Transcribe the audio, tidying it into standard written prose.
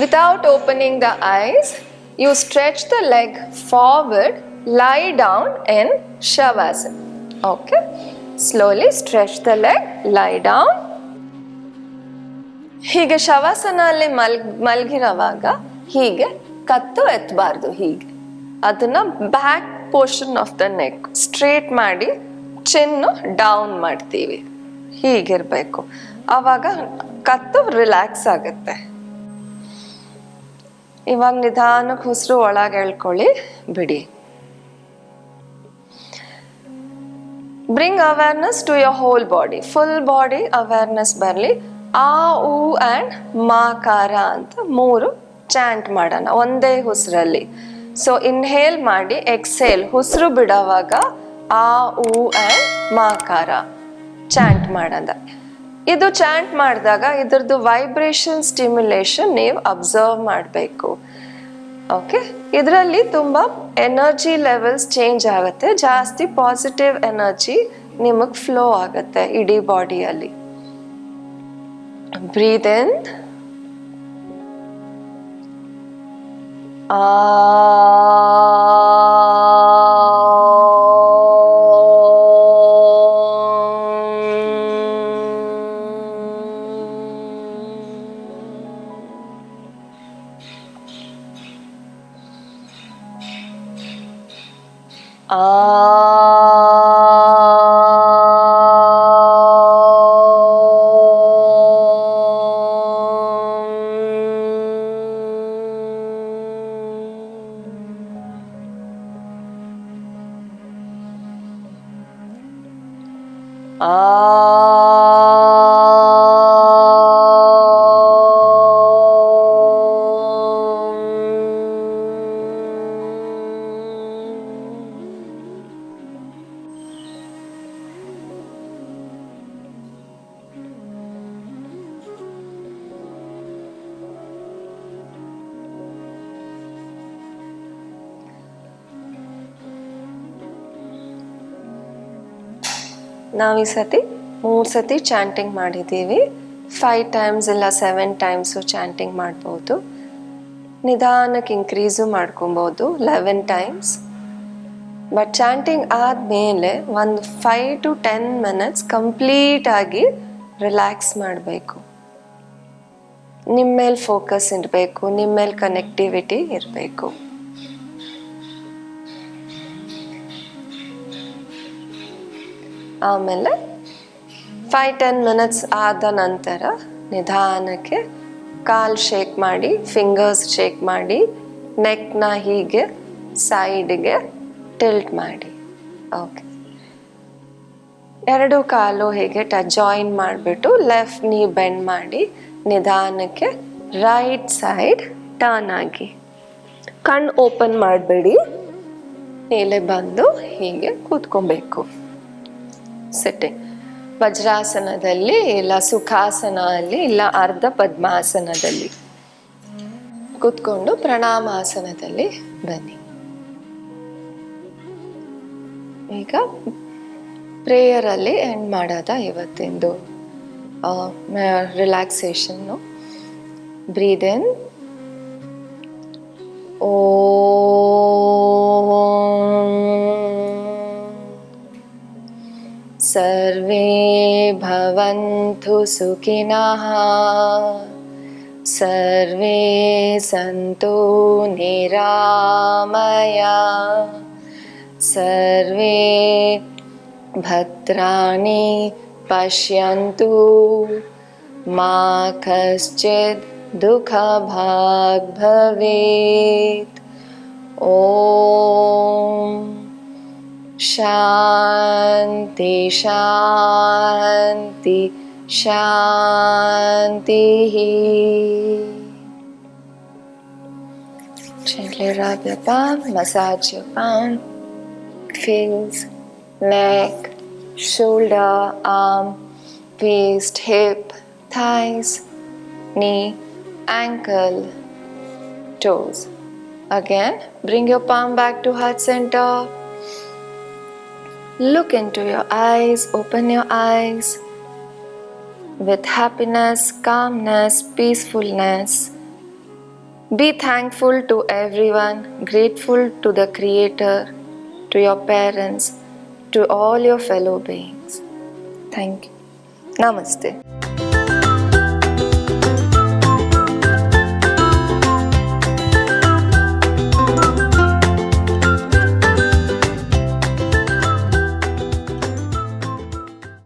Without opening the eyes, you stretch the leg forward, lie down in Shavasana. Okay? Slowly stretch the leg, lie down. ಹೀಗೆ ಶವಾಸನಲ್ಲಿ ಮಲಗಿರುವಾಗ ಹೀಗೆ ಕತ್ತು ಎತ್ತಬಾರ್ದು. ಹೀಗೆ ಅದನ್ನ back portion of the neck straight ಮಾಡಿ ಚಿನ್ನು down ಮಾಡ್ತೀವಿ. ಹೀಗಿರ್ಬೇಕು. ಆವಾಗ ಕತ್ತು ರಿಲ್ಯಾಕ್ಸ್ ಆಗುತ್ತೆ. ಇವಾಗ ನಿಧಾನಕ್ಕೆ ಉಸಿರು ಒಳಗೆ ಎಳ್ಕೊಳ್ಳಿ, ಬಿಡಿ. Bring awareness to your whole body. Full body awareness ಬರಲಿ. ಆ ಉ ಆ್ಯಂಡ್ ಮಾಕಾರ ಅಂತ 3 ಚಾಂಟ್ ಮಾಡೋಣ ಒಂದೇ ಉಸಿರಲ್ಲಿ. ಸೊ ಇನ್ಹೇಲ್ ಮಾಡಿ, ಎಕ್ಸೇಲ್ ಉಸಿರು ಬಿಡೋವಾಗ ಆ ಉ ಆ್ಯಂಡ್ ಮಾಕಾರ ಚಾಂಟ್ ಮಾಡೋದ. ಇದು ಚಾಂಟ್ ಮಾಡಿದಾಗ ಇದ್ರದ್ದು ವೈಬ್ರೇಷನ್ ಸ್ಟಿಮ್ಯುಲೇಷನ್ ನೀವು ಅಬ್ಸರ್ವ್ ಮಾಡಬೇಕು. ಓಕೆ, ಇದರಲ್ಲಿ ತುಂಬ ಎನರ್ಜಿ ಲೆವೆಲ್ಸ್ ಚೇಂಜ್ ಆಗುತ್ತೆ. ಜಾಸ್ತಿ ಪಾಸಿಟಿವ್ ಎನರ್ಜಿ ನಿಮಗೆ ಫ್ಲೋ ಆಗುತ್ತೆ ಇಡೀ ಬಾಡಿಯಲ್ಲಿ. ಬ್ರೀತ್ ಇನ್. ನಾವು ಈ ಸತಿ 3 ಸತಿ ಚಾಂಟಿಂಗ್ ಮಾಡಿದ್ದೀವಿ. 5 ಟೈಮ್ಸ್ ಇಲ್ಲ 7 ಟೈಮ್ಸು ಚಾಂಟಿಂಗ್ ಮಾಡ್ಬೋದು. ನಿಧಾನಕ್ಕೆ ಇನ್ಕ್ರೀಸು ಮಾಡ್ಕೊಬೋದು 11 ಟೈಮ್ಸ್. ಬಟ್ ಚಾಂಟಿಂಗ್ ಆದಮೇಲೆ ಒಂದು 5 to 10 ಮಿನಿಟ್ಸ್ ಕಂಪ್ಲೀಟಾಗಿ ರಿಲ್ಯಾಕ್ಸ್ ಮಾಡಬೇಕು. ನಿಮ್ಮ ಮೇಲೆ ಫೋಕಸ್ ಇರಬೇಕು, ನಿಮ್ಮ ಮೇಲೆ ಕನೆಕ್ಟಿವಿಟಿ ಇರಬೇಕು. ಆಮೇಲೆ 5-10 ಮಿನಿಟ್ಸ್ ಆದ ನಂತರ ನಿಧಾನಕ್ಕೆ ಕಾಲು ಶೇಕ್ ಮಾಡಿ, ಫಿಂಗರ್ಸ್ ಶೇಕ್ ಮಾಡಿ, ನೆಕ್ನ ಹೀಗೆ ಸೈಡ್ಗೆ ಟಿಲ್ಟ್ ಮಾಡಿ. ಓಕೆ, 2 ಕಾಲು ಹೀಗೆ ಜಾಯಿನ್ ಮಾಡಿಬಿಟ್ಟು ಲೆಫ್ಟ್ ನೀ ಬೆಂಡ್ ಮಾಡಿ ನಿಧಾನಕ್ಕೆ ರೈಟ್ ಸೈಡ್ ಟರ್ನ್ ಆಗಿ. ಕಣ್ಣು ಓಪನ್ ಮಾಡಬೇಡಿ, ಮೇಲೆ ಬಂದು ಹೀಗೆ ಕೂತ್ಕೊಬೇಕು. ಸಿಟ್ಟಿಂಗ್ ವಜ್ರಾಸನದಲ್ಲಿ ಇಲ್ಲ ಸುಖಾಸನ ಅಲ್ಲಿ ಇಲ್ಲ ಅರ್ಧ ಪದ್ಮಾಸನದಲ್ಲಿ ಕೂತ್ಕೊಂಡು ಪ್ರಣಾಮಾಸನದಲ್ಲಿ ಬನ್ನಿ. ಈಗ ಪ್ರೇಯರಲ್ಲಿ ಎಂಡ್ ಮಾಡೋದ ಇವತ್ತಿಂದು ರಿಲ್ಯಾಕ್ಸೇಷನ್ನು. ಬ್ರೀದ್ ಇನ್. ಸರ್ವೇ ಭವಂತು ಸುಖಿನಃ, ಸರ್ವೇ ಸಂತು ನಿರಾಮಯಾಃ, ಸರ್ವೇ ಭದ್ರಾಣಿ ಪಶ್ಯಂತು ಮಾ ಕಶ್ಚಿತ್ ದುಃಖಭಾಗ್ ಭವೇತ್. ಓಂ ಶಾಂತಿ ಶಾಂತಿ ಶಾಂತಿ. Gently rub your palm, massage your palm, face, neck, shoulder, arm, waist, hip, thighs, knee, ankle, toes. Again, bring your palm back to heart center. Look into your eyes, open your eyes with happiness, calmness, peacefulness. Be thankful to everyone, grateful to the Creator, to your parents, to all your fellow beings. Thank you. Namaste.